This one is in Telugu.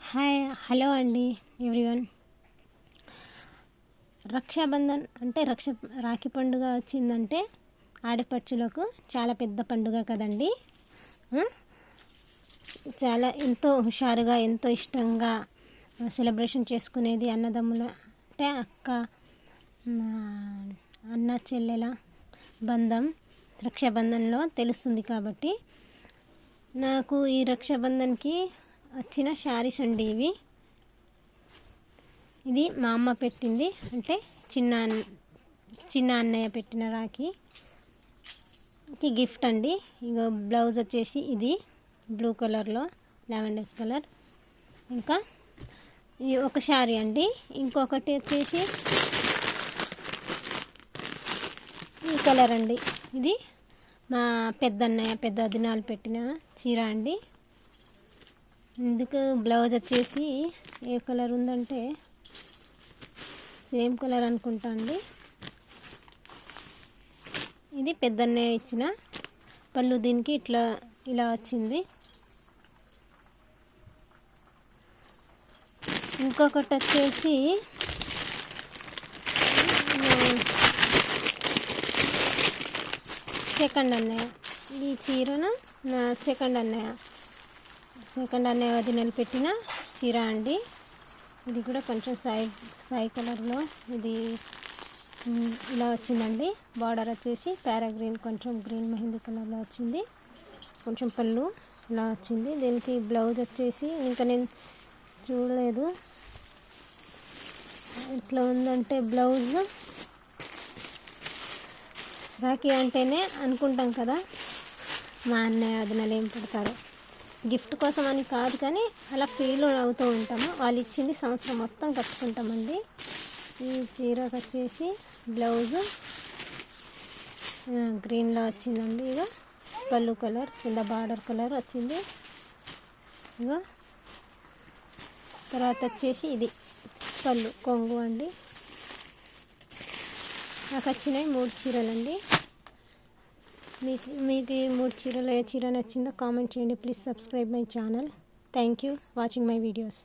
హలో అండి ఎవ్రీవన్. రక్షాబంధన్ అంటే రాఖీ పండుగ వచ్చిందంటే ఆడపడుచులకు చాలా పెద్ద పండుగ కదండి. చాలా ఎంతో హుషారుగా ఎంతో ఇష్టంగా సెలబ్రేషన్ చేసుకునేది అన్నదమ్ముల అంటే అన్న చెల్లెల బంధం రక్షాబంధన్లో తెలుస్తుంది. కాబట్టి నాకు ఈ రక్షాబంధన్కి వచ్చిన శారీస్ అండి ఇది మా అమ్మ పెట్టింది, అంటే చిన్న అన్నయ్య పెట్టిన రాఖీకి గిఫ్ట్ అండి. ఇక బ్లౌజ్ వచ్చేసి ఇది బ్లూ కలర్లో లావెండర్ కలర్. ఇంకా ఇది ఒక శారీ అండి. ఇంకొకటి వచ్చేసి ఈ కలర్ అండి. ఇది మా పెద్ద దినాలు పెట్టిన చీర అండి. ఇందుకు బ్లౌజ్ వచ్చేసి ఏ కలర్ ఉందంటే సేమ్ కలర్ అనుకుంటా అండి. ఇది పెద్దన్నయ్య ఇచ్చిన పళ్ళు, దీనికి ఇలా వచ్చింది. ఇంకొకటి వచ్చేసి సెకండ్ అన్నయ్య, ఈ చీరను నా సెకండ్ అన్నయ్య వదినలు పెట్టిన చీర అండి. ఇది కూడా కొంచెం సాయి కలర్లో ఇది ఇలా వచ్చిందండి. బార్డర్ వచ్చేసి ప్యారా గ్రీన్, కొంచెం గ్రీన్ మెహందీ కలర్లో వచ్చింది. కొంచెం పళ్ళు ఇలా వచ్చింది. దీనికి బ్లౌజ్ వచ్చేసి ఇంకా నేను చూడలేదు ఇట్లా ఉందంటే బ్లౌజ్. రాఖీ అంటేనే అనుకుంటాం కదా మా అన్నయ్య వదినలు ఏం పెడతారు, గిఫ్ట్ కోసం అని కాదు కానీ అలా ఫీల్ అవుతూ ఉంటాము. వాళ్ళు ఇచ్చింది సంవత్సరం మొత్తం కట్టుకుంటామండి. ఈ చీరకు వచ్చేసి బ్లౌజు గ్రీన్లో వచ్చిందండి. ఇక పళ్ళు కలర్ కింద బార్డర్ కలర్ వచ్చింది. ఇక తర్వాత వచ్చేసి ఇది పళ్ళు కొంగు అండి. నాకు వచ్చినాయి 3 చీరలండి. మీకు ఈ 3 చీరలో ఏ చీర నచ్చిందో కామెంట్ చేయండి. Please subscribe my channel. Thank you watching my videos.